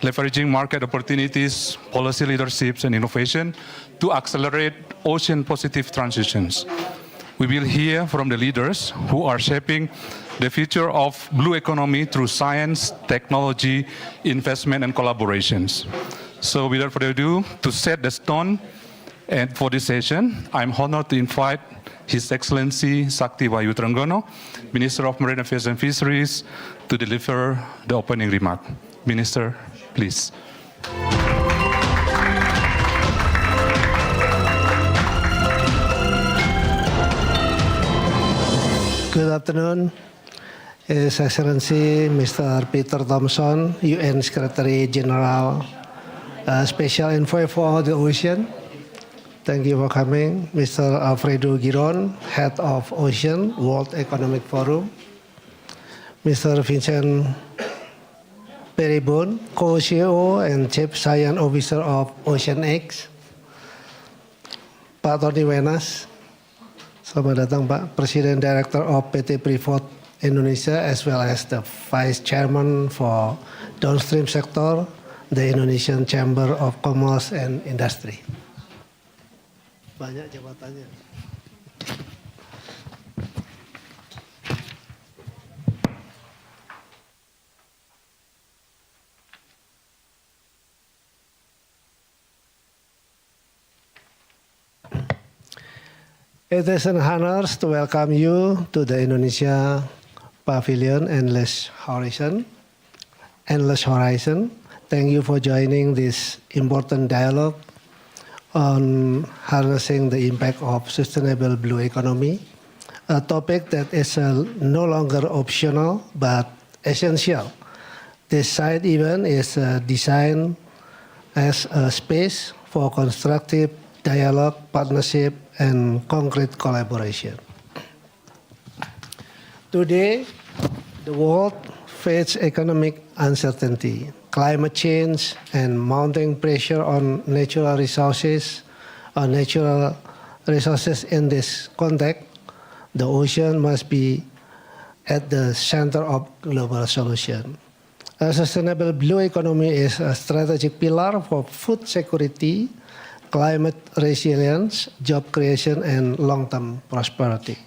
leveraging market opportunities, policy leaderships, and innovation to accelerate ocean positive transitions. We will hear from the leaders who are shaping the future of blue economy through science, technology, investment, and collaborations. So without further ado, to set the tone and for this session, I'm honored to invite His Excellency Sakti Wahyu Trenggono, Minister of Marine Affairs and Fisheries, to deliver the opening remark. Minister, please. Good afternoon, His Excellency Mr. Peter Thompson, UN Secretary General, Special Envoy for the Ocean. Thank you for coming. Mr. Alfredo Giron, Head of Ocean, World Economic Forum. Mr. Vincent Pieribone, Co-CEO and Chief Science Officer of OceanX. Pak Tony Wenas, selamat datang Pak, Presiden Director of PT Freeport Indonesia, as well as the Vice Chairman for Downstream Sector, the Indonesian Chamber of Commerce and Industry. Banyak jabatannya. It is an honor to welcome you to the Indonesia Pavilion Endless Horizon. Thank you for joining this important dialogue on harnessing the impact of sustainable blue economy, a topic that is no longer optional but essential. This side event is designed as a space for constructive dialogue, partnership, and concrete collaboration. Today, the world faces economic uncertainty, climate change, and mounting pressure on natural resources. In this context, the ocean must be at the center of global solution. A sustainable blue economy is a strategic pillar for food security, climate resilience, job creation, and long-term prosperity.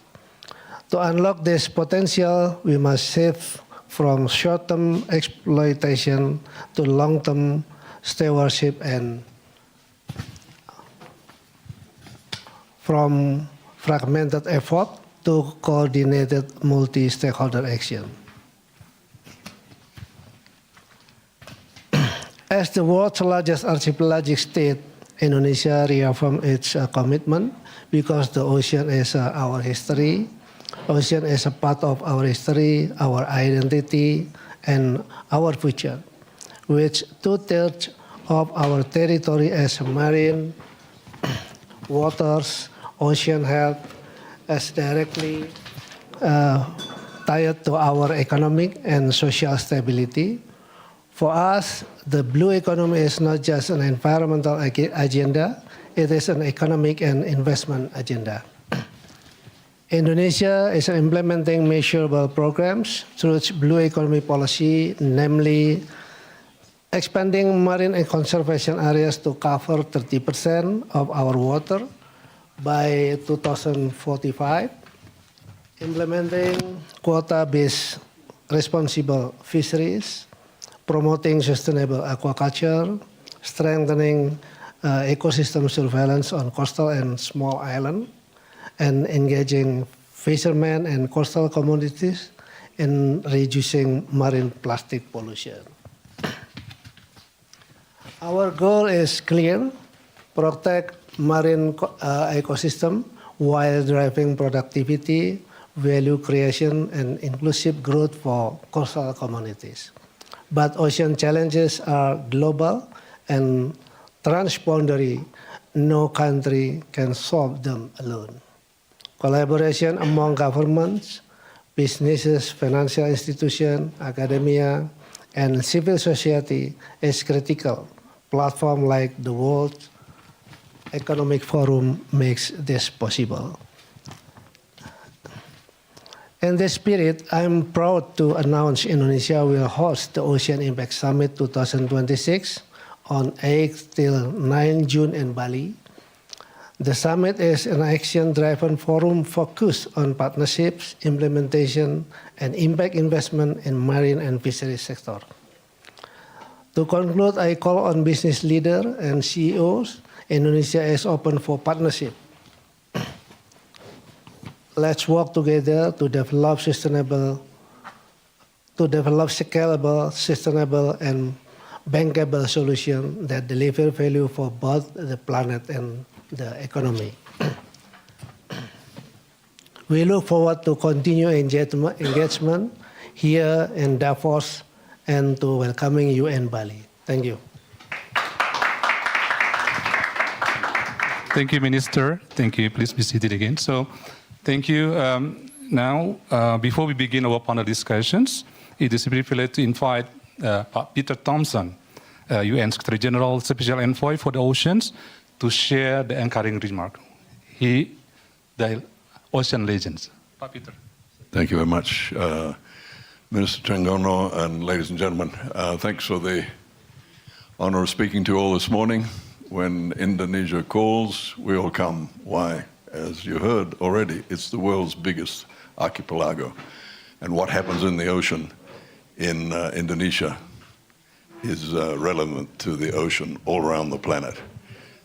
To unlock this potential, we must shift from short-term exploitation to long-term stewardship and from fragmented effort to coordinated multi-stakeholder action. As the world's largest archipelagic state, Indonesia reaffirmed its commitment because the ocean is our history. Ocean is a part of our history, our identity, and our future, which 2/3 of our territory as marine waters, ocean health, is directly tied to our economic and social stability. For us, the blue economy is not just an environmental agenda, it is an economic and investment agenda. Indonesia is implementing measurable programs through its blue economy policy, namely expanding marine and conservation areas to cover 30% of our water by 2045, implementing quota-based responsible fisheries, promoting sustainable aquaculture, strengthening ecosystem surveillance on coastal and small islands, and engaging fishermen and coastal communities in reducing marine plastic pollution. Our goal is clear: protect marine ecosystem while driving productivity, value creation, and inclusive growth for coastal communities. But ocean challenges are global and transboundary. No country can solve them alone. Collaboration among governments, businesses, financial institutions, academia, and civil society is critical. Platforms like the World Economic Forum makes this possible. In this spirit, I'm proud to announce Indonesia will host the Ocean Impact Summit 2026 on 8 till 9 June in Bali. The summit is an action-driven forum focused on partnerships, implementation, and impact investment in marine and fisheries sector. To conclude, I call on business leaders and CEOs. Indonesia is open for partnership. Let's work together to develop scalable, sustainable, and bankable solutions that deliver value for both the planet and the economy. We look forward to continue engagement here in Davos and to welcoming you in Bali. Thank you. Thank you, Minister. Thank you. Please be seated again. So, thank you. Now, before we begin our panel discussions, it is a privilege to invite Peter Thompson, UN Secretary General, Special Envoy for the Oceans, to share the encouraging remark. He, the ocean legends. Peter. Thank you very much, Minister Trenggono, and ladies and gentlemen. Thanks for the honor of speaking to you all this morning. When Indonesia calls, we all come. Why? As you heard already, it's the world's biggest archipelago. And what happens in the ocean in Indonesia is relevant to the ocean all around the planet.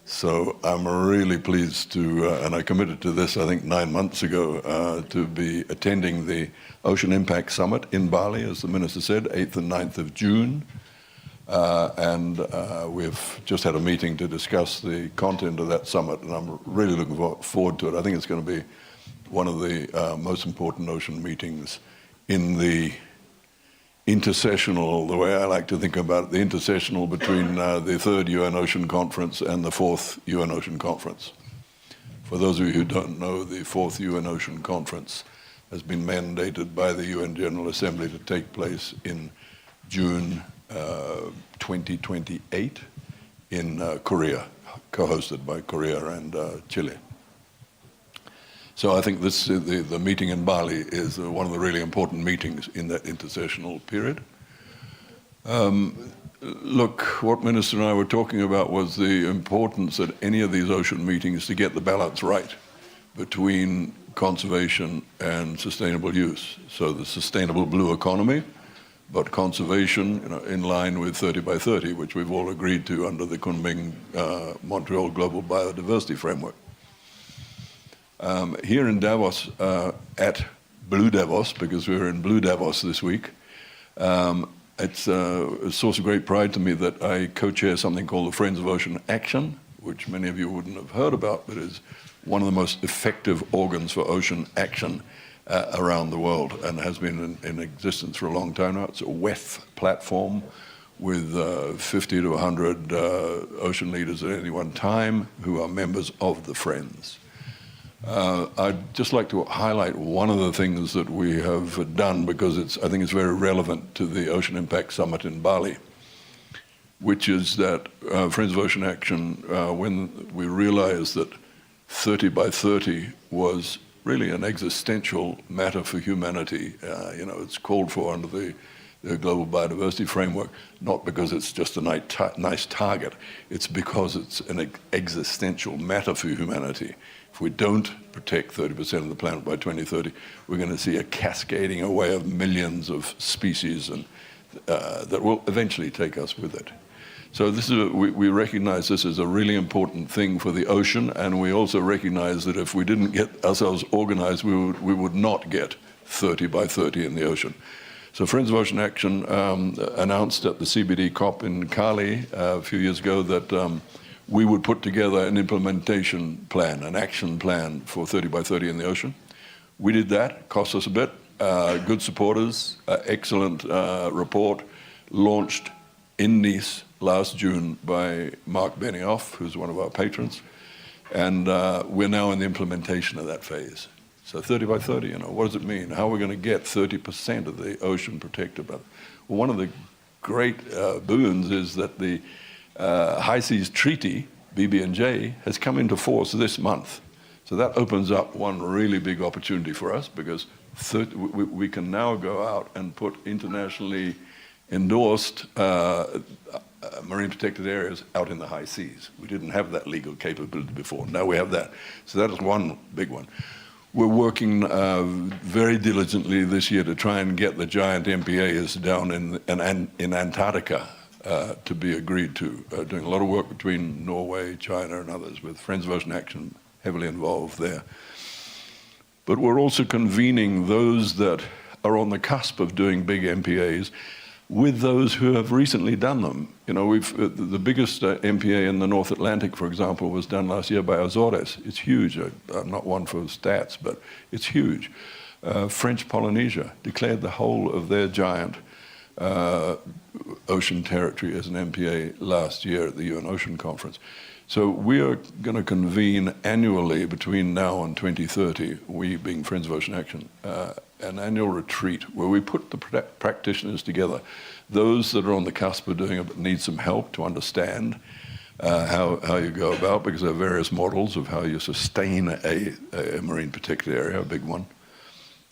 So I'm really pleased to, and I committed to this, I think 9 months ago, to be attending the Ocean Impact Summit in Bali, as the Minister said, 8th and 9th of June. We've just had a meeting to discuss the content of that summit, and I'm really looking forward to it. I think it's going to be one of the most important ocean meetings in the intercessional, the way I like to think about it, the intercessional between the 3rd UN Ocean Conference and the 4th UN Ocean Conference. For those of you who don't know, the 4th UN Ocean Conference has been mandated by the UN General Assembly to take place in June 2028 in Korea, co-hosted by Korea and Chile. So I think this, the meeting in Bali is one of the really important meetings in that intercessional period. Look, what Minister and I were talking about was the importance at any of these ocean meetings to get the balance right between conservation and sustainable use. So the sustainable blue economy, but conservation, in line with 30 by 30, which we've all agreed to under the Kunming Montreal Global Biodiversity Framework. Here in Davos, at Blue Davos, because we were in Blue Davos this week, it's a source of great pride to me that I co-chair something called the Friends of Ocean Action, which many of you wouldn't have heard about, but is one of the most effective organs for ocean action around the world, and has been in existence for a long time now. It's a WEF platform with 50 to 100 ocean leaders at any one time who are members of the Friends. I'd just like to highlight one of the things that we have done, because I think it's very relevant to the Ocean Impact Summit in Bali, which is that Friends of Ocean Action, when we realized that 30 by 30 was really an existential matter for humanity. It's called for under the Global Biodiversity Framework, not because it's just a nice target, it's because it's an existential matter for humanity. If we don't protect 30% of the planet by 2030, we're going to see a cascading away of millions of species, and that will eventually take us with it. So this is we recognize this as a really important thing for the ocean, and we also recognize that if we didn't get ourselves organized, we would not get 30 by 30 in the ocean. So Friends of Ocean Action announced at the CBD COP in Cali a few years ago that we would put together an implementation plan, an action plan for 30 by 30 in the ocean. We did that, cost us a bit, good supporters, excellent report, launched in Nice last June by Mark Benioff, who's one of our patrons, and we're now in the implementation of that phase. So 30 by 30, what does it mean? How are we going to get 30% of the ocean protected? Well, one of the great boons is that the High Seas Treaty, BB&J, has come into force this month. So that opens up one really big opportunity for us, because we can now go out and put internationally endorsed marine protected areas out in the high seas. We didn't have that legal capability before. Now we have that. So that is one big one. We're working very diligently this year to try and get the giant MPAs down in Antarctica to be agreed to. Doing a lot of work between Norway, China, and others, with Friends of Ocean Action heavily involved there. But we're also convening those that are on the cusp of doing big MPAs with those who have recently done them. You know, the biggest MPA in the North Atlantic, for example, was done last year by Azores. It's huge. I'm not one for stats, but it's huge. French Polynesia declared the whole of their giant ocean territory as an MPA last year at the UN Ocean Conference. So we are going to convene annually between now and 2030, we being Friends of Ocean Action, an annual retreat where we put the practitioners together, those that are on the cusp of doing it but need some help to understand how you go about, because there are various models of how you sustain a marine protected area, a big one.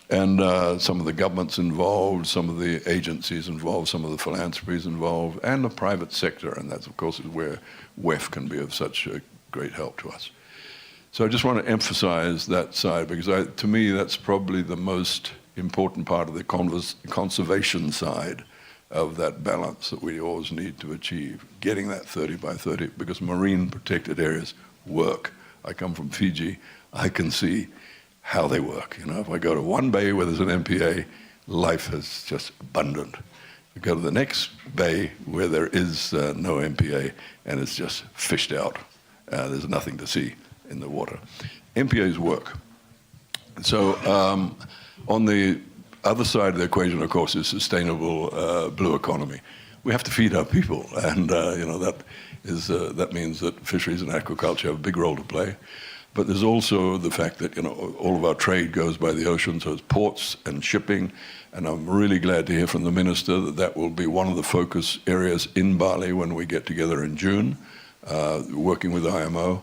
And some of the governments involved, some of the agencies involved, some of the philanthropies involved, and the private sector. And that's, of course, is where WEF can be of such a great help to us. So I just want to emphasize that side, because to me, that's probably the most important part of the conservation side of that balance that we always need to achieve, getting that 30 by 30, because marine protected areas work. I come from Fiji. I can see how they work. You know, if I go to one bay where there's an MPA, life is just abundant. I go to the next bay where there is no MPA and it's just fished out. There's nothing to see in the water. MPAs work. So on the other side of the equation, of course, is sustainable blue economy. We have to feed our people, and you know, that means that fisheries and aquaculture have a big role to play. But there's also the fact that, you know, all of our trade goes by the ocean, so it's ports and shipping. And I'm really glad to hear from the minister that that will be one of the focus areas in Bali when we get together in June, working with IMO.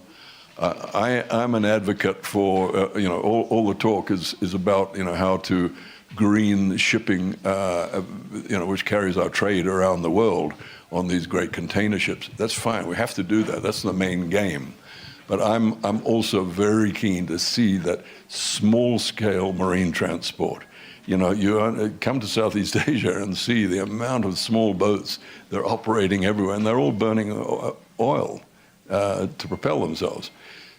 I'm an advocate for, you know, all the talk is about, you know, how to green shipping, you know, which carries our trade around the world on these great container ships. That's fine. We have to do that. That's the main game. But I'm also very keen to see that small-scale marine transport. You know, you come to Southeast Asia and see the amount of small boats they're operating everywhere, and they're all burning oil to propel themselves.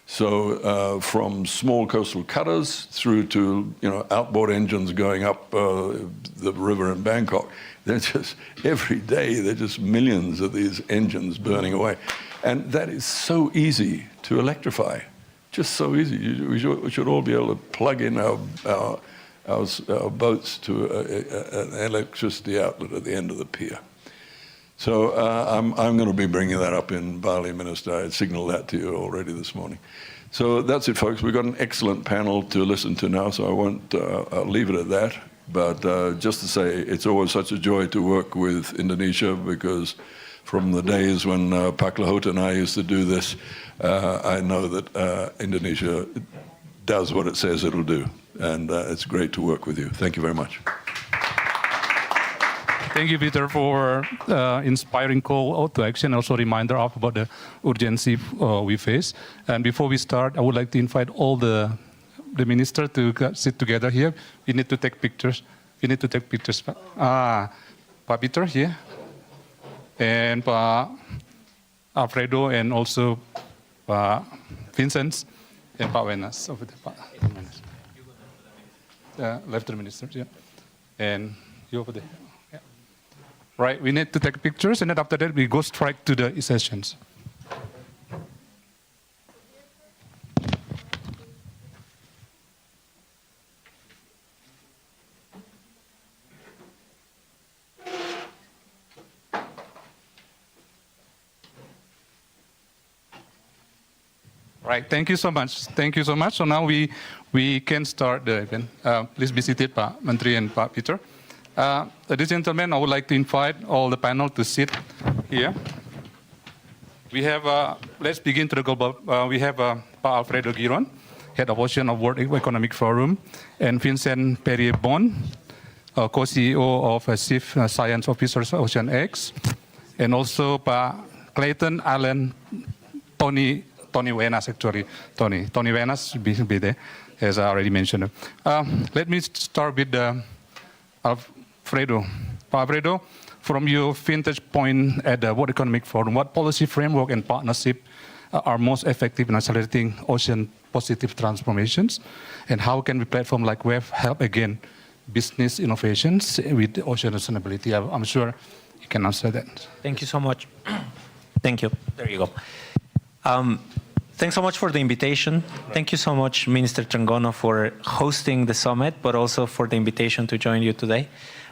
So from small coastal cutters through to, you know, outboard engines going up the river in Bangkok, they're just, every day, they're just millions of these engines burning away. And that is so easy to electrify, just so easy. We should all be able to plug in our boats to an electricity outlet at the end of the pier. So I'm going to be bringing that up in Bali, Minister. I signaled that to you already this morning. So that's it, folks. We've got an excellent panel to listen to now, so I won't I'll leave it at that. But just to say, it's always such a joy to work with Indonesia, because from the days when Pak Luhut and I used to do this, I know that Indonesia does what it says it'll do. And it's great to work with you. Thank you very much. Thank you, Peter, for inspiring call to action, also reminder about the urgency we face. And before we start, I would like to invite all the ministers to sit together here. We need to take pictures. We need to take pictures. Pak Peter here. And Pak Alfredo, and also Pak Vincent, and Pak Wenas over there. Pak Wenas. Left the ministers, yeah. And you over there. Yeah. Right, we need to take pictures, and then after that, we go straight to the sessions. Right, thank you so much. Thank you so much. So now we can start the event. Please be seated, Pak Menteri and Pak Peter. Ladies and gentlemen, I would like to invite all the panel to sit here. We have, let's begin to the global, we have Pak Alfredo Giron. Head of Ocean of World Economic Forum, and Vincent Pieribone, co-CEO of Chief Science Officers of OceanX, and also Pak Clayton Allen, Tony Wenas, actually. Tony Wenas will be there, as I already mentioned. Let me start with Alfredo. Alfredo, from your vantage point at the World Economic Forum, what policy framework and partnership are most effective in accelerating ocean positive transformations? And how can the platform like WEF help again business innovations with ocean sustainability? I'm sure you can answer that. Thank you so much. Thank you. There you go. Thanks so much for the invitation. Thank you so much, Minister Trenggono, for hosting the summit, but also for the invitation to join you today.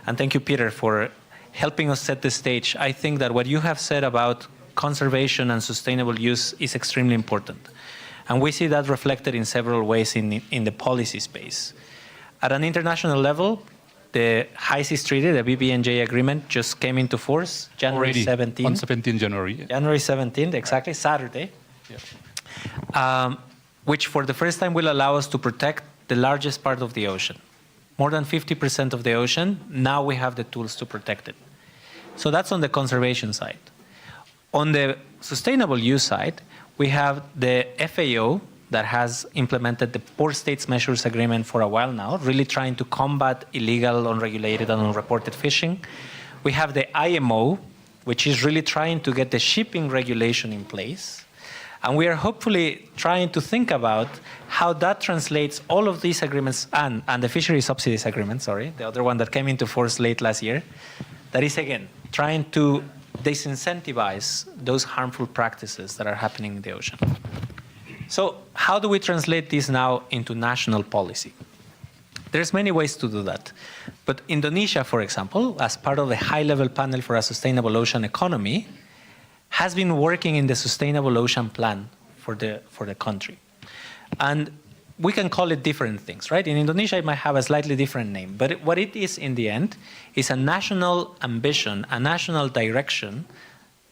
And thank you, Peter, for helping us set the stage. I think that what you have said about conservation and sustainable use is extremely important. And we see that reflected in several ways in the policy space. At an international level, the High Seas Treaty, the BBNJ agreement, just came into force January 17th. On 17 January. January 17th, exactly, Saturday. Yeah. Which for the first time will allow us to protect the largest part of the ocean. More than 50% of the ocean, now we have the tools to protect it. So that's on the conservation side. On the sustainable use side, we have the FAO that has implemented the Port States Measures Agreement for a while now, really trying to combat illegal, unregulated, and unreported fishing. We have the IMO, which is really trying to get the shipping regulation in place. And we are hopefully trying to think about how that translates all of these agreements and the fishery subsidies agreement, sorry, the other one that came into force late last year, that is, again, trying to disincentivize those harmful practices that are happening in the ocean. So how do we translate this now into national policy? There's many ways to do that. But Indonesia, for example, as part of the high-level panel for a sustainable ocean economy, has been working in the Sustainable Ocean Plan for the country. And we can call it different things, right? In Indonesia, it might have a slightly different name. But what it is in the end is a national ambition, a national direction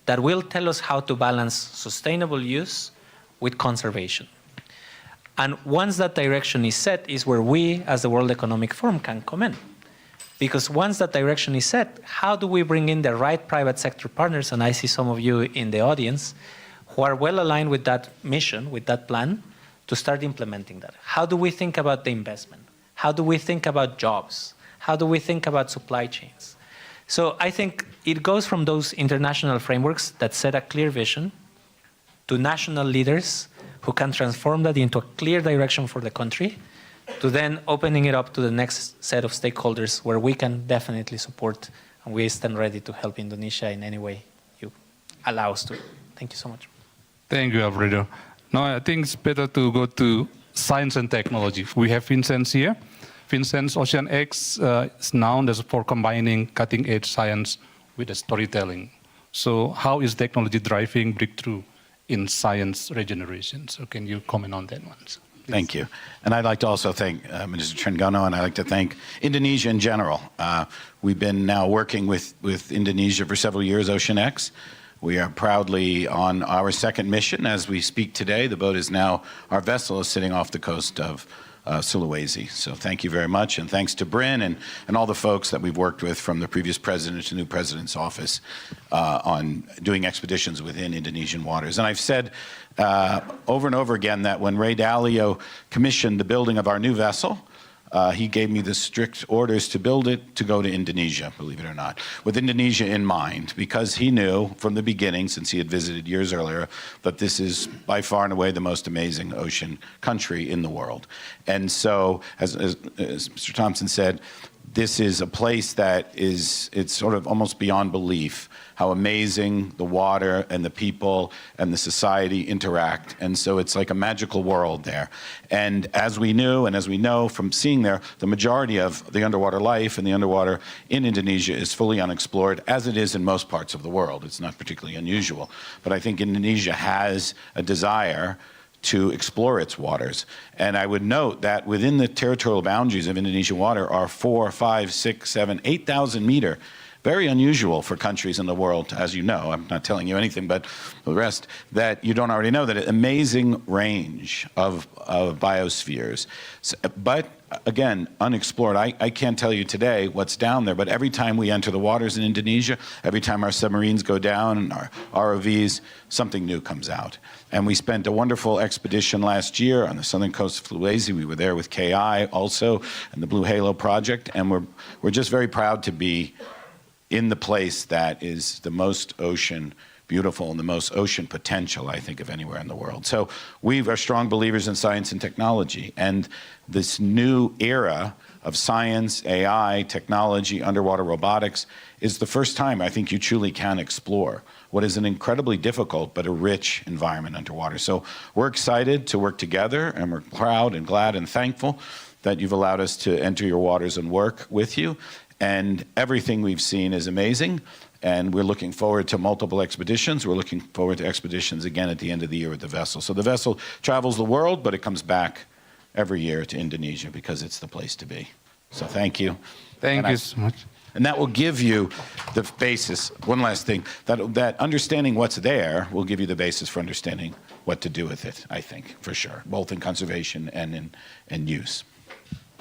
that will tell us how to balance sustainable use with conservation. And once that direction is set is where we, as the World Economic Forum, can come in. Because once that direction is set, how do we bring in the right private sector partners? And I see some of you in the audience who are well aligned with that mission, with that plan, to start implementing that. How do we think about the investment? How do we think about jobs? How do we think about supply chains? So I think it goes from those international frameworks that set a clear vision to national leaders who can transform that into a clear direction for the country, to then opening it up to the next set of stakeholders where we can definitely support, and we stand ready to help Indonesia in any way you allow us to. Thank you so much. Thank you, Alfredo. Now I think it's better to go to science and technology. We have Vincent here. Vincent's OceanX is known as for combining cutting-edge science with the storytelling. So how is technology driving breakthrough in science regeneration? So can you comment on that one? Thank you. And I'd like to also thank Minister Trenggono, and I'd like to thank Indonesia in general. We've been now working with Indonesia for several years, OceanX. We are proudly on our second mission as we speak today. The boat is now, our vessel is sitting off the coast of Sulawesi. So thank you very much, and thanks to Bryn and all the folks that we've worked with from the previous president to the new president's office on doing expeditions within Indonesian waters. And I've said over and over again that when Ray Dalio commissioned the building of our new vessel, he gave me the strict orders to build it to go to Indonesia, believe it or not, with Indonesia in mind, because he knew from the beginning, since he had visited years earlier, that this is by far and away the most amazing ocean country in the world. And so, as Mr. Thompson said, this is a place that it's sort of almost beyond belief how amazing the water and the people and the society interact. And so it's like a magical world there. And as we knew and as we know from seeing there, the majority of the underwater life and the underwater in Indonesia is fully unexplored, as it is in most parts of the world. It's not particularly unusual. But I think Indonesia has a desire to explore its waters. And I would note that within the territorial boundaries of Indonesian water are 4, 5, 6, 7, 8,000 meter very unusual for countries in the world, as you know. I'm not telling you anything, but the rest that you don't already know, that an amazing range of biospheres. But again, unexplored. I can't tell you today what's down there, but every time we enter the waters in Indonesia, every time our submarines go down and our ROVs, something new comes out. And we spent a wonderful expedition last year on the southern coast of Sulawesi. We were there with KI also, and the Blue Halo project, and we're just very proud to be in the place that is the most ocean beautiful and the most ocean potential, I think, of anywhere in the world. So we are strong believers in science and technology, and this new era of science, AI, technology, underwater robotics is the first time I think you truly can explore what is an incredibly difficult but a rich environment underwater. So we're excited to work together, and we're proud and glad and thankful that you've allowed us to enter your waters and work with you. And everything we've seen is amazing. And we're looking forward to multiple expeditions. We're looking forward to expeditions again at the end of the year with the vessel. So the vessel travels the world, but it comes back every year to Indonesia because it's the place to be. So thank you. Thank you so much. And that will give you the basis. One last thing, that understanding what's there will give you the basis for understanding what to do with it, I think, for sure, both in conservation and in use.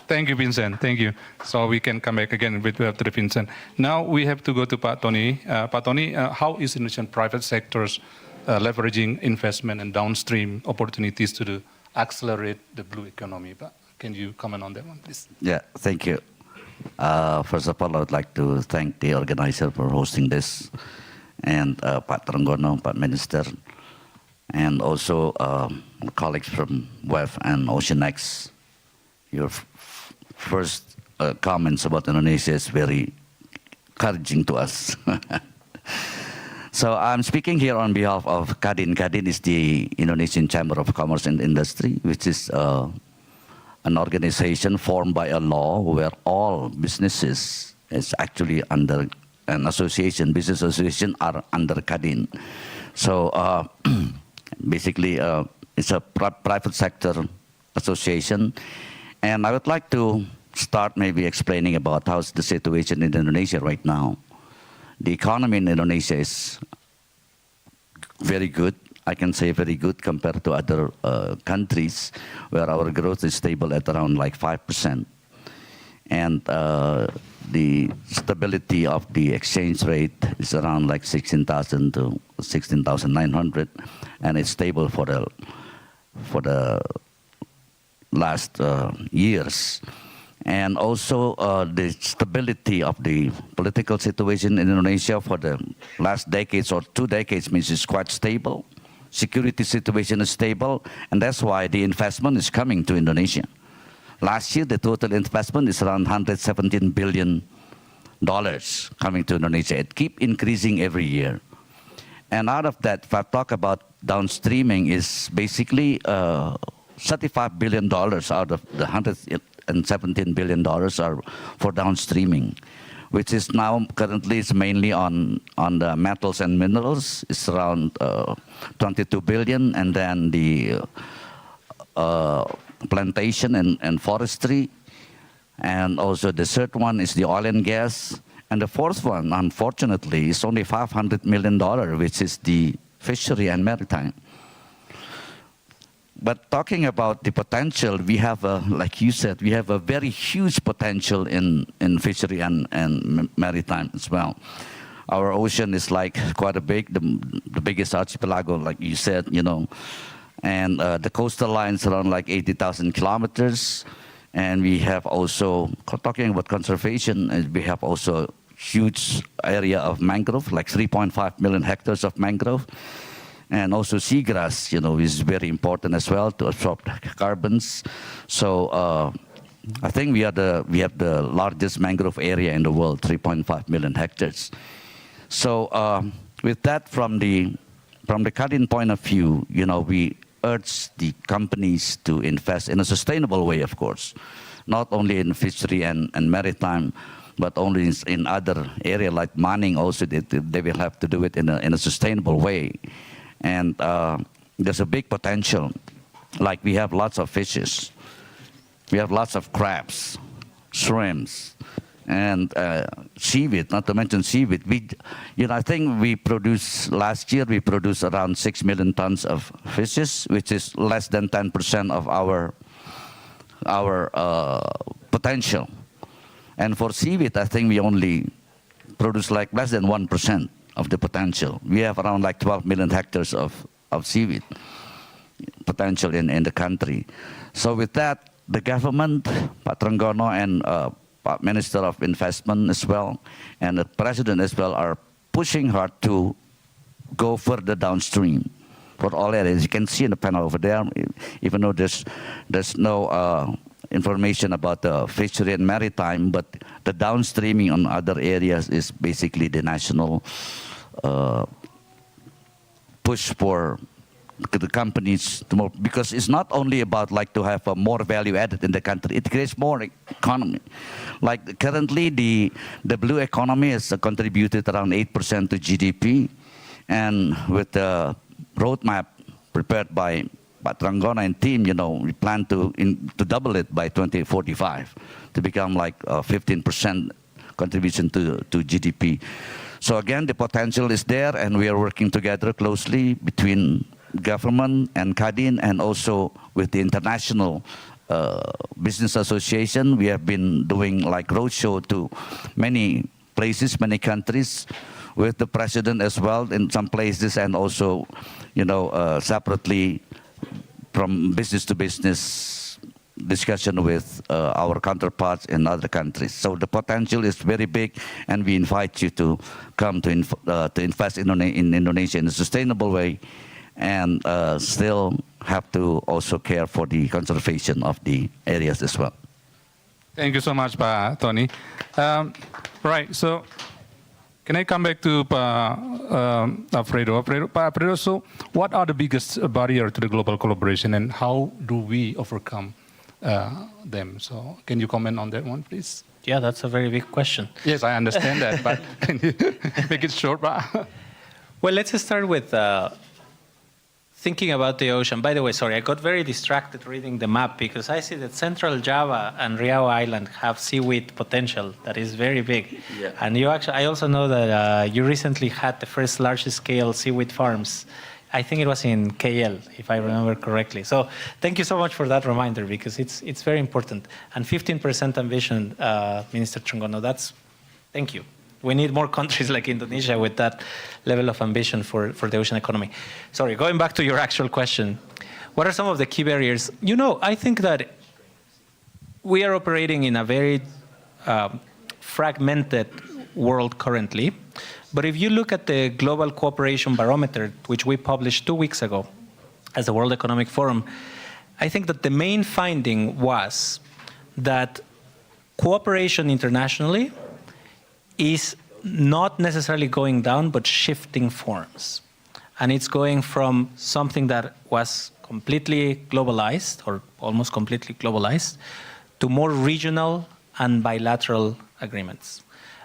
Thank you, Vincent. Thank you. So we can come back again with after Vincent. Now we have to go to Pak Tony. Pak Tony, how is Indonesian private sectors leveraging investment and downstream opportunities to accelerate the blue economy? Pak, can you comment on that one, please? Yeah, thank you. First of all, I would like to thank the organizer for hosting this, and Pak Trenggono, Pak Minister, and also colleagues from WEF and OceanX. Your first comments about Indonesia is very encouraging to us. So I'm speaking here on behalf of KADIN. KADIN is the Indonesian Chamber of Commerce and Industry, which is an organization formed by a law where all businesses is actually under an association, business association are under KADIN. So basically it's a private sector association. And I would like to start maybe explaining about how's the situation in Indonesia right now. The economy in Indonesia is very good. I can say very good compared to other countries where our growth is stable at around like 5%. And the stability of the exchange rate is around like 16,000 to 16,900, and it's stable for the last years. And also the stability of the political situation in Indonesia for the last decades or 2 decades means it's quite stable. Security situation is stable, and that's why the investment is coming to Indonesia. Last year, the total investment is around $117 billion coming to Indonesia. It keeps increasing every year. And out of that, if I talk about downstreaming, is basically $35 billion out of the $117 billion are for downstreaming, which is now currently is mainly on the metals and minerals. It's around 22 billion, and then the plantation and forestry, and also the third one is the oil and gas, and the fourth one, unfortunately, is only $500 million, which is the fishery and maritime. But talking about the potential, we have, like you said, we have a very huge potential in fishery and maritime as well. Our ocean is like quite a big, the biggest archipelago, like you said, you know, and the coastal line is around like 80,000 kilometers. And we have also, talking about conservation, we have also huge area of mangrove, like 3.5 million hectares of mangrove. And also seagrass, you know, is very important as well to absorb carbons. So I think we have the largest mangrove area in the world, 3.5 million hectares. So with that, from the KADIN point of view, you know, we urge the companies to invest in a sustainable way, of course, not only in fishery and maritime, but only in other areas like mining. Also, they will have to do it in a sustainable way. And there's a big potential. Like we have lots of fishes. We have lots of crabs, shrimps, and seaweed, not to mention seaweed. I think last year we produced around 6 million tons of fishes, which is less than 10% of our potential. And for seaweed, I think we only produce like less than 1% of the potential. We have around like 12 million hectares of seaweed potential in the country. So with that, the government, Pak Trenggono and Pak Minister of Investment as well, and the President as well are pushing hard to go further downstream for all areas. You can see in the panel over there, even though there's no information about the fishery and maritime, but the downstreaming on other areas is basically the national push for the companies to more, because it's not only about like to have more value added in the country, it creates more economy. Like currently the blue economy has contributed around 8% to GDP, and with the roadmap prepared by Trenggono and team, we plan to double it by 2045 to become like 15% contribution to GDP. So again, the potential is there, and we are working together closely between government and KADIN, and also with the international business association. We have been doing like roadshow to many places, many countries, with the president as well in some places, and also, separately from business to business discussion with our counterparts in other countries. So the potential is very big, and we invite you to come to invest in Indonesia in a sustainable way, and still have to also care for the conservation of the areas as well. Thank you so much, Pak Tony. Right, so can I come back to Alfredo? Alfredo, so what are the biggest barriers to the global collaboration, and how do we overcome them? So can you comment on that one, please? Yeah, that's a very big question. Yes, I understand that, but can you make it short? Well, let's start with thinking about the ocean. By the way, sorry, I got very distracted reading the map, because I see that Central Java and Riau Island have seaweed potential that is very big. Yeah. And I also know that you recently had the first large-scale seaweed farms. I think it was in KL, if I remember correctly. So thank you so much for that reminder, because it's very important. And 15% ambition, Minister Trenggono, thank you. We need more countries like Indonesia with that level of ambition for the ocean economy. Sorry, going back to your actual question, what are some of the key barriers? I think that we are operating in a very fragmented world currently. But if you look at the Global Cooperation Barometer, which we published 2 weeks ago as the World Economic Forum, I think that the main finding was that cooperation internationally is not necessarily going down, but shifting forms. And it's going from something that was completely globalized, or almost completely globalized, to more regional and bilateral agreements.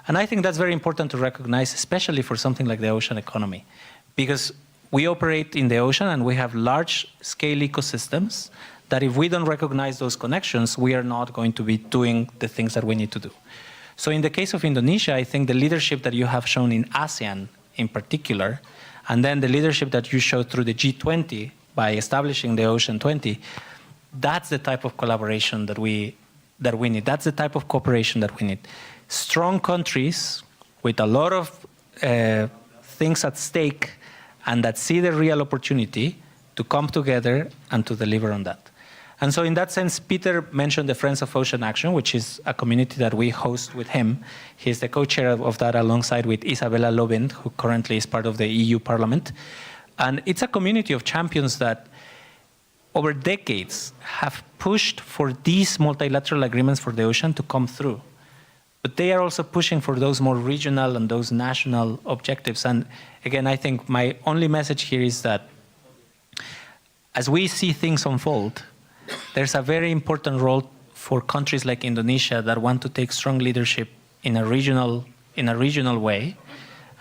And I think that's very important to recognize, especially for something like the ocean economy, because we operate in the ocean and we have large-scale ecosystems that if we don't recognize those connections, we are not going to be doing the things that we need to do. So in the case of Indonesia, I think the leadership that you have shown in ASEAN in particular, and then the leadership that you showed through the G20 by establishing the Ocean 20, that's the type of collaboration that we need. That's the type of cooperation that we need. Strong countries with a lot of things at stake and that see the real opportunity to come together and to deliver on that. And so in that sense, Peter mentioned the Friends of Ocean Action, which is a community that we host with him. He's the co-chair of that alongside with Isabella Lövin, who currently is part of the EU Parliament. And it's a community of champions that over decades have pushed for these multilateral agreements for the ocean to come through. But they are also pushing for those more regional and those national objectives. And again, I think my only message here is that as we see things unfold, there's a very important role for countries like Indonesia that want to take strong leadership in a regional way,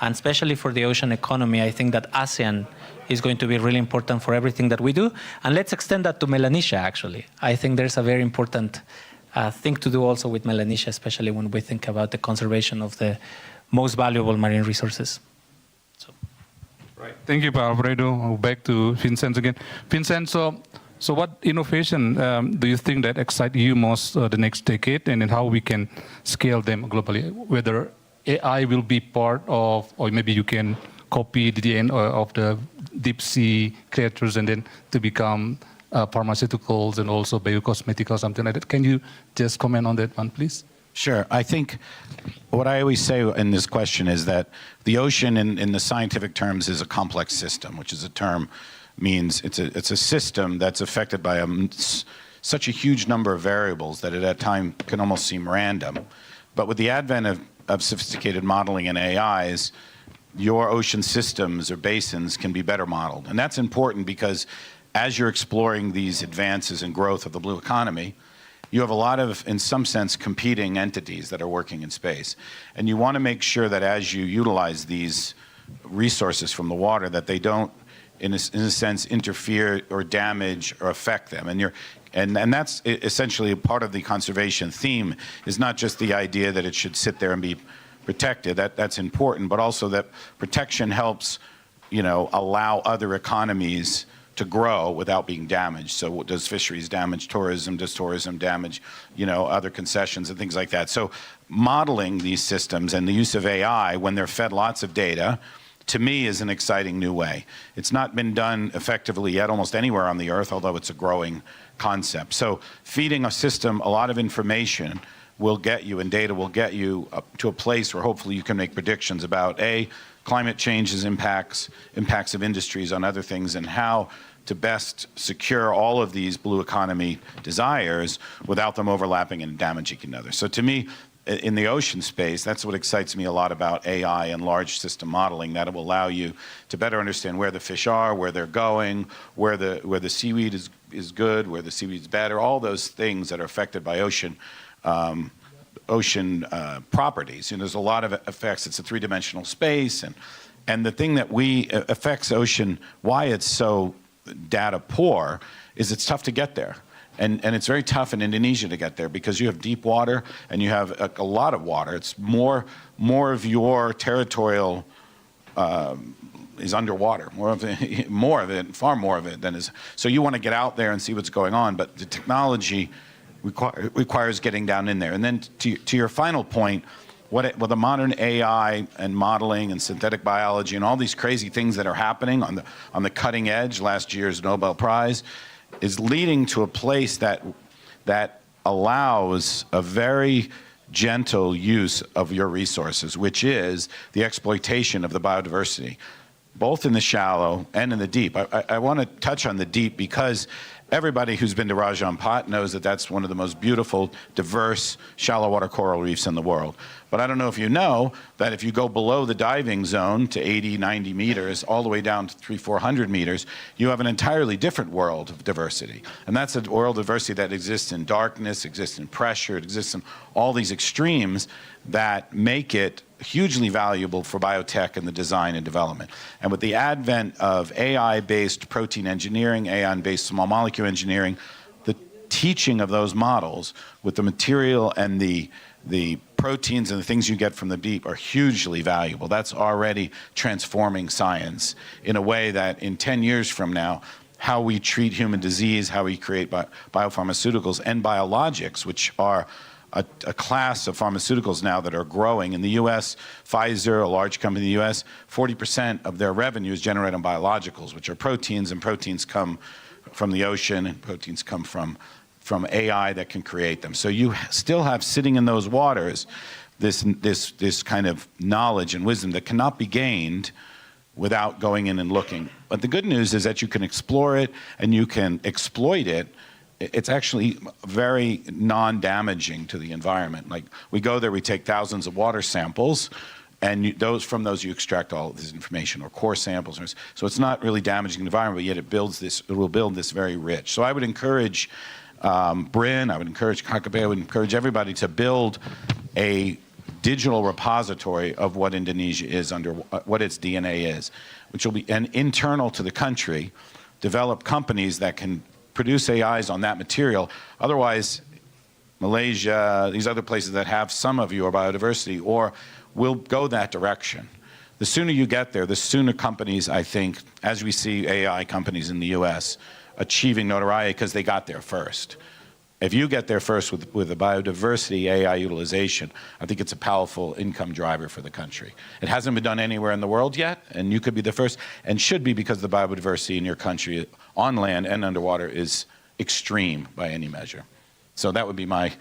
and especially for the ocean economy. I think that ASEAN is going to be really important for everything that we do. And let's extend that to Melanesia, actually. I think there's a very important thing to do also with Melanesia, especially when we think about the conservation of the most valuable marine resources. Right. Thank you, Alfredo. Back to Vincent again. Vincent, so what innovation do you think that excites you most the next decade, and then how we can scale them globally? Whether AI will be part of, or maybe you can copy the end of the deep sea creatures and then to become pharmaceuticals and also biocosmetics or something like that. Can you just comment on that one, please? Sure. I think what I always say in this question is that the ocean in the scientific terms is a complex system, which is a term means it's a system that's affected by such a huge number of variables that at time can almost seem random. But with the advent of sophisticated modeling and AIs, your ocean systems or basins can be better modeled. And that's important because as you're exploring these advances and growth of the blue economy, you have a lot of, in some sense, competing entities that are working in space. And you want to make sure that as you utilize these resources from the water, that they don't, in a sense, interfere or damage or affect them. And that's essentially part of the conservation theme, is not just the idea that it should sit there and be protected. That's important, but also that protection helps, allow other economies to grow without being damaged. So does fisheries damage tourism? Does tourism damage, other concessions and things like that? So modeling these systems and the use of AI when they're fed lots of data, to me, is an exciting new way. It's not been done effectively yet almost anywhere on the earth, although it's a growing concept. So feeding a system a lot of information will get you, and data will get you up to a place where hopefully you can make predictions about climate change's impacts of industries on other things, and how to best secure all of these blue economy desires without them overlapping and damaging each other. So to me, in the ocean space, that's what excites me a lot about AI and large system modeling, that it will allow you to better understand where the fish are, where they're going, where the seaweed is good, where the seaweed's better, all those things that are affected by ocean properties. And there's a lot of effects. It's a three-dimensional space, and the thing that affects ocean, why it's so data poor, is it's tough to get there. And it's very tough in Indonesia to get there because you have deep water and you have a lot of water. It's more of your territorial is underwater. Far more of it than is. So you want to get out there and see what's going on, but the technology requires getting down in there. And then to your final point, what the modern AI and modeling and synthetic biology and all these crazy things that are happening on the cutting edge, last year's Nobel Prize, is leading to a place that allows a very gentle use of your resources, which is the exploitation of the biodiversity, both in the shallow and in the deep. I want to touch on the deep because everybody who's been to Raja Ampat knows that that's one of the most beautiful, diverse, shallow water coral reefs in the world. But I don't know if you know that if you go below the diving zone to 80, 90 meters, all the way down to 300-400 meters, you have an entirely different world of diversity. And that's a world of diversity that exists in darkness, exists in pressure, it exists in all these extremes that make it hugely valuable for biotech and the design and development. And with the advent of AI-based protein engineering, AI-based small molecule engineering, the teaching of those models with the material and the proteins and the things you get from the deep are hugely valuable. That's already transforming science in a way that in 10 years from now, how we treat human disease, how we create biopharmaceuticals and biologics, which are a class of pharmaceuticals now that are growing. In the U.S., Pfizer, a large company in the U.S., 40% of their revenue is generated on biologicals, which are proteins, and proteins come from the ocean, and proteins come from AI that can create them. So you still have sitting in those waters this kind of knowledge and wisdom that cannot be gained without going in and looking. But the good news is that you can explore it and you can exploit it. It's actually very non-damaging to the environment. Like, we go there, we take thousands of water samples, and from those you extract all of this information, or core samples. So it's not really damaging the environment, but yet it will build this very rich. So I would encourage Bryn, I would encourage Kakabe, I would encourage everybody to build a digital repository of what Indonesia is, under what its DNA is, which will be internal to the country, develop companies that can produce AIs on that material. Otherwise, Malaysia, these other places that have some of your biodiversity, or will go that direction. The sooner you get there, the sooner companies, I think, as we see AI companies in the US, achieving notoriety because they got there first. If you get there first with the biodiversity AI utilization, I think it's a powerful income driver for the country. It hasn't been done anywhere in the world yet, and you could be the first, and should be, because the biodiversity in your country on land and underwater is extreme by any measure. So that would be my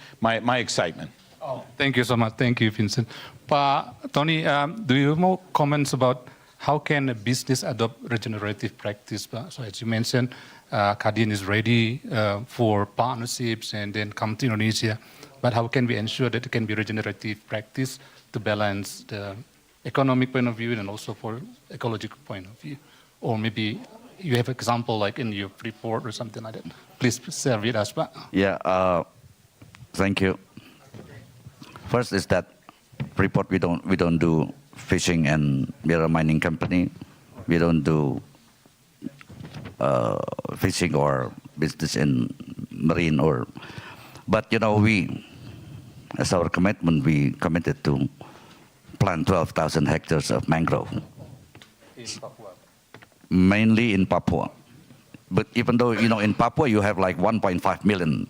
excitement. Oh, thank you so much. Thank you, Vincent. Pak Tony, do you have more comments about how can a business adopt regenerative practice? So as you mentioned, KADIN is ready for partnerships and then come to Indonesia. But how can we ensure that it can be regenerative practice to balance the economic point of view and also for ecological point of view? Or maybe you have an example like in your report or something like that. Please share with us, Pak. Yeah, thank you. First is that report we don't do fishing, and we are a mining company. We don't do fishing or business in marine but we, as our commitment, we committed to plant 12,000 hectares of mangrove. In Papua. Mainly in Papua. But even though, in Papua you have like 1.5 million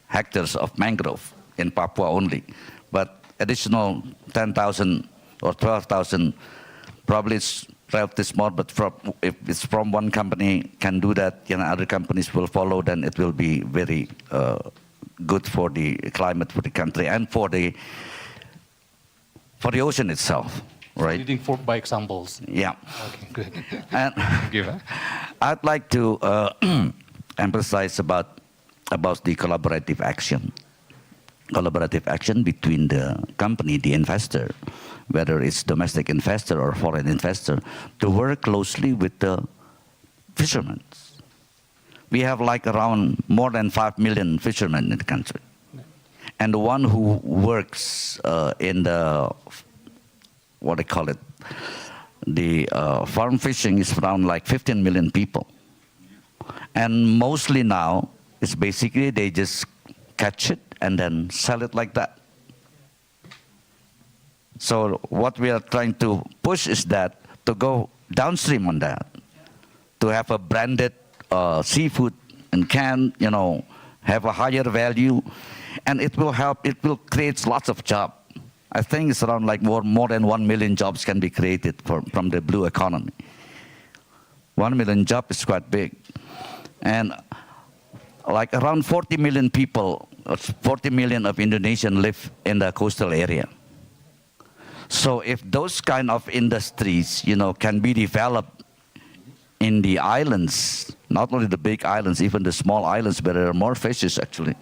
hectares of mangrove in Papua only, but additional 10,000 or 12,000, probably it's relatively small, but if it's from one company can do that, other companies will follow, then it will be very good for the climate, for the country, and for the ocean itself, right? Leading by examples. Yeah. Okay, good. And I'd like to emphasize about the collaborative action. Collaborative action between the company, the investor, whether it's domestic investor or foreign investor, to work closely with the fishermen. We have like around more than 5 million fishermen in the country. And the one who works in the, what they call it, the farm fishing is around like 15 million people. And mostly now, it's basically they just catch it and then sell it like that. So what we are trying to push is that to go downstream on that, to have a branded seafood and can, have a higher value, and it will help, it will create lots of jobs. I think it's around like more than 1 million jobs can be created from the blue economy. 1 million jobs is quite big. And like around 40 million people, 40 million of Indonesians live in the coastal area. So if those kind of industries, can be developed in the islands, not only the big islands, even the small islands where there are more fishes actually,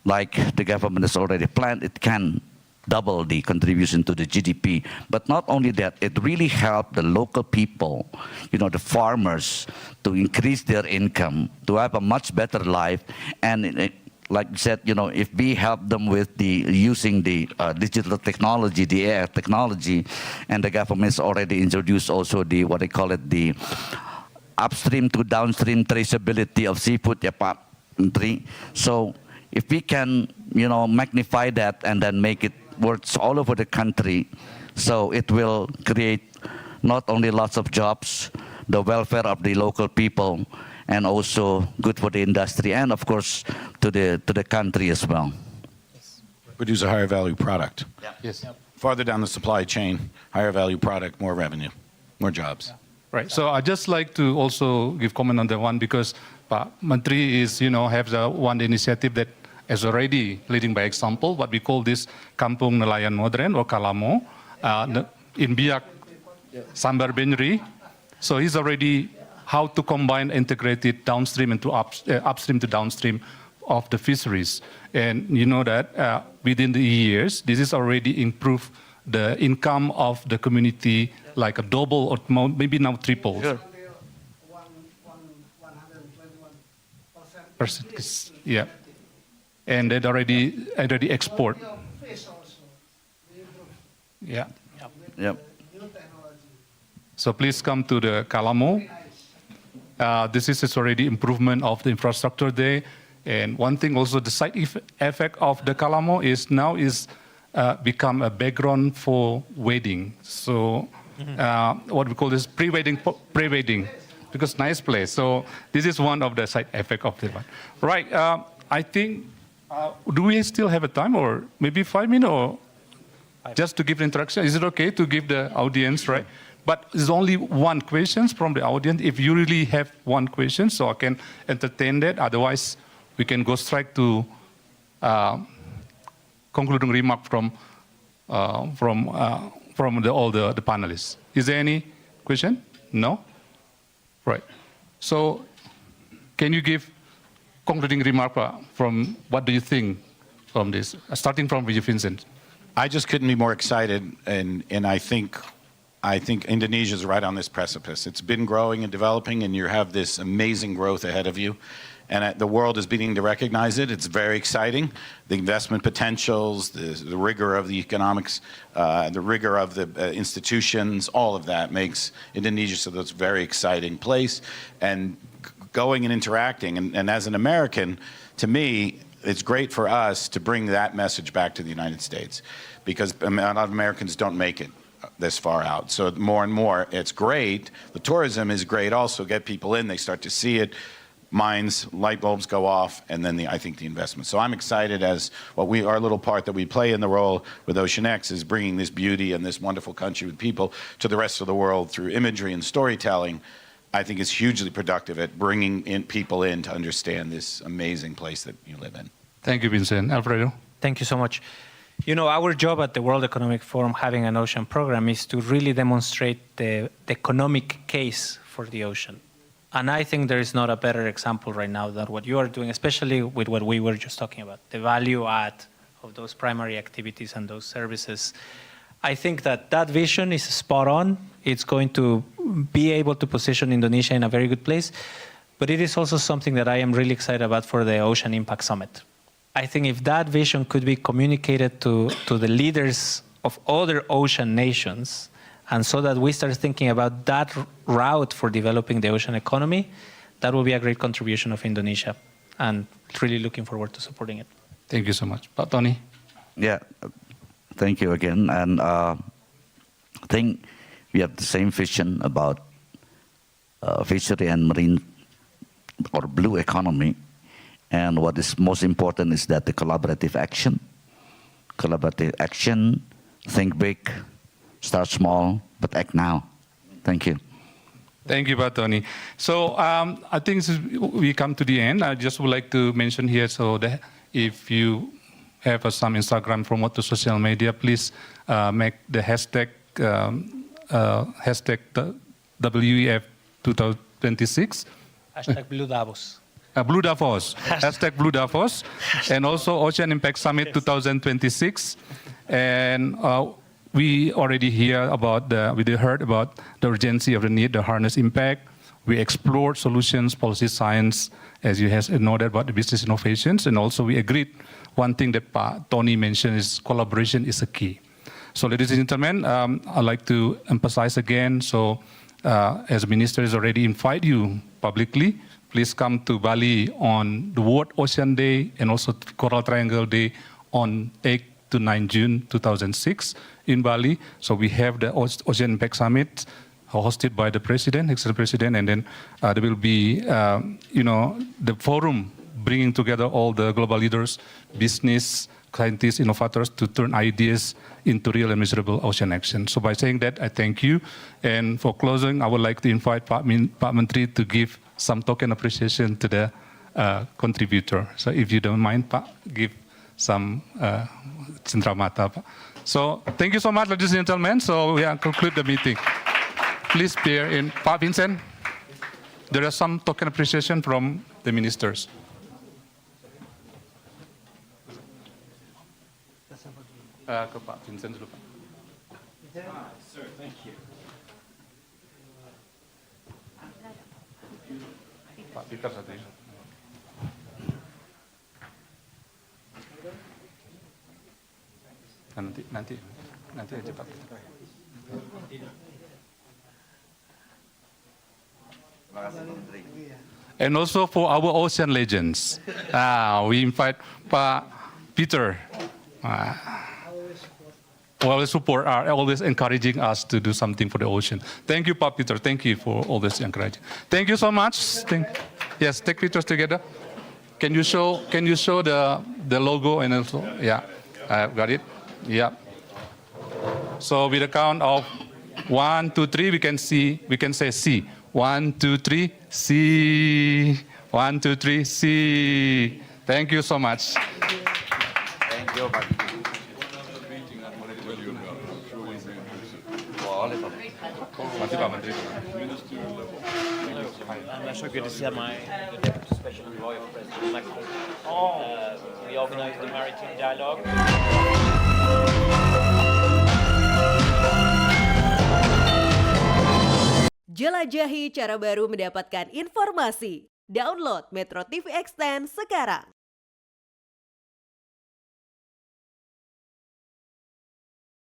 like the government has already planned, it can double the contribution to the GDP. But not only that, it really helped the local people, the farmers, to increase their income, to have a much better life. And like you said, if we help them with using the digital technology, the AI technology, and the government's already introduced also what they call it, the upstream to downstream traceability of seafood. So if we can, magnify that and then make it works all over the country, so it will create not only lots of jobs, the welfare of the local people, and also good for the industry, and of course to the country as well. Produce a higher value product. Yeah. Yes. Farther down the supply chain, higher value product, more revenue, more jobs. Right. So I just like to also give comment on the one, because Pak Menteri is, have the one initiative that is already leading by example, what we call this Kampung Nelayan Modern or Kalamo in Biak, Sambar Benri. So he's already how to combine integrated downstream into upstream to downstream of the fisheries. And you know that within the years, this is already improved the income of the community like a double or maybe now triple. Sure. 121%. Yeah. And they already export. Yeah. Yep. So please come to the Kalamo. This is already improvement of the infrastructure there. And one thing also, the side effect of the Calamo is now become a background for wedding. So what we call this pre-wedding, because nice place. So this is one of the side effect of the one. Right, I think, do we still have a time or maybe 5 minutes or just to give the introduction? Is it okay to give the audience, right? But there's only one question from the audience. If you really have one question, so I can entertain that. Otherwise, we can go straight to concluding remark from all the panelists. Is there any question? No? Right. So can you give concluding remark from what do you think from this, starting from Vincent? I just couldn't be more excited, and I think Indonesia is right on this precipice. It's been growing and developing, and you have this amazing growth ahead of you. And the world is beginning to recognize it. It's very exciting. The investment potentials, the rigor of the economics, the rigor of the institutions, all of that makes Indonesia so that's a very exciting place. And going and interacting, and as an American, to me, it's great for us to bring that message back to the United States, because a lot of Americans don't make it this far out. So more and more, it's great. The tourism is great also. Get people in, they start to see it. Minds, light bulbs go off, and then I think the investment. So I'm excited as our little part that we play in the role with OceanX is bringing this beauty and this wonderful country with people to the rest of the world through imagery and storytelling. I think it's hugely productive at bringing in people in to understand this amazing place that you live in. Thank you, Vincent. Alfredo? Thank you so much. You know, our job at the World Economic Forum, having an ocean program, is to really demonstrate the economic case for the ocean. And I think there is not a better example right now than what you are doing, especially with what we were just talking about, the value add of those primary activities and those services. I think that vision is spot on. It's going to be able to position Indonesia in a very good place. But it is also something that I am really excited about for the Ocean Impact Summit. I think if that vision could be communicated to the leaders of other ocean nations, and so that we start thinking about that route for developing the ocean economy, that will be a great contribution of Indonesia. And really looking forward to supporting it. Thank you so much. Pak Tony? Yeah, thank you again. And I think we have the same vision about fishery and marine or blue economy. And what is most important is that the collaborative action, think big, start small, but act now. Thank you. Thank you, Pak Tony. So I think we come to the end. I just would like to mention here, so that if you have some Instagram promote to social media, please make the hashtag WEF 2026. Hashtag Blue Davos. Blue Davos. Hashtag Blue Davos. And also Ocean Impact Summit 2026. And we already heard about the urgency of the need to harness impact. We explored solutions, policy science, as you have noted about the business innovations. And also we agreed one thing that Tony mentioned is collaboration is a key. So ladies and gentlemen, I'd like to emphasize again, so as ministers already invite you publicly, please come to Bali on the World Ocean Day and also Coral Triangle Day on 8 to 9 June 2006 in Bali. So we have the Ocean Impact Summit hosted by the President, Excellent President, and then there will be, the forum bringing together all the global leaders, business, scientists, innovators to turn ideas into real and measurable ocean action. So by saying that, I thank you. And for closing, I would like to invite Pak Menteri to give some token appreciation to the contributor. So if you don't mind, Pak, give some cendramata. So thank you so much, ladies and gentlemen. So we conclude the meeting. Please bear in. Pak Vincent, there is some token appreciation from the ministers. Ke Pak Vincent dulu, Pak. Sir, thank you. Pak Peter satu ya. Nanti aja Pak. Terima kasih, Menteri. And also for our ocean legends, we invite Pak Peter. Always support, always encouraging us to do something for the ocean. Thank you, Pak Peter. Thank you for all this encouraging. Thank you so much. Yes, take pictures together. Can you show the logo and also I've got it. Yeah. So with the count of 1, 2, 3, we can say C. 1, 2, 3, C. 1, 2, 3, C. Thank you so much. Thank you, Pak. Terima kasih Pak Menteri. I'm so good to see my special envoy of President Macron. We organized the maritime dialogue. Jelajahi cara baru mendapatkan informasi. Download Metro TV Extend sekarang.